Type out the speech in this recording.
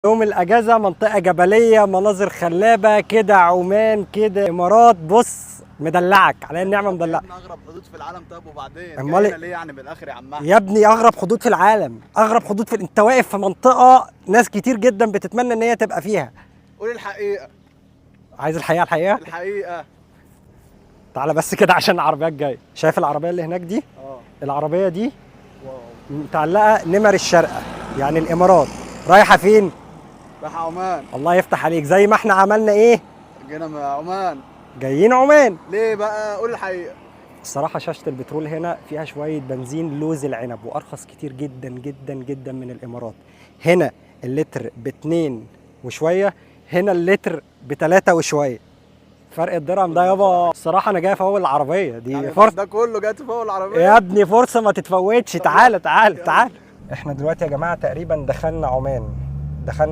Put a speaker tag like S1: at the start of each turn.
S1: يوم الاجازه منطقه جبليه، مناظر خلابه كده، عمان كده، امارات. بص مدلعك على النعمه، مدلعك.
S2: اغرب حدود في العالم. طب وبعدين
S1: امال
S2: جاينا ليه يعني من الاخر يا عم أحمد؟
S1: يا ابني اغرب حدود في العالم، اغرب حدود انت واقف في منطقه ناس كتير جدا بتتمنى ان هي تبقى فيها.
S2: قول الحقيقه.
S1: عايز الحقيقه؟ الحقيقه
S2: الحقيقه.
S1: تعالى بس كده عشان العربيات جايه. شايف العربيه اللي هناك دي؟ العربيه دي
S2: واو.
S1: متعلقه نمر الشارقه، يعني الامارات. رايحه فين؟
S2: راح عمان.
S1: الله يفتح عليك، زي ما احنا عملنا ايه؟
S2: جينا من عمان.
S1: جايين عمان.
S2: ليه بقى؟ قول الحقيقه.
S1: الصراحة شاشة البترول هنا فيها شوية بنزين لوز العنب، وأرخص كتير جدا جدا جدا من الإمارات. هنا اللتر ب2 وشوية، هنا اللتر ب3 وشوية. فرق الدرهم ده يابا. الصراحة أنا جاي أفول العربية دي،
S2: يعني
S1: فرصة
S2: ده كله جات فوق العربيه
S1: يا ابني، فرصة ما تتفوتش. تعالى تعالى
S2: يلا.
S1: تعالى. احنا دلوقتي يا جماعة تقريبا دخلنا عمان، دخلنا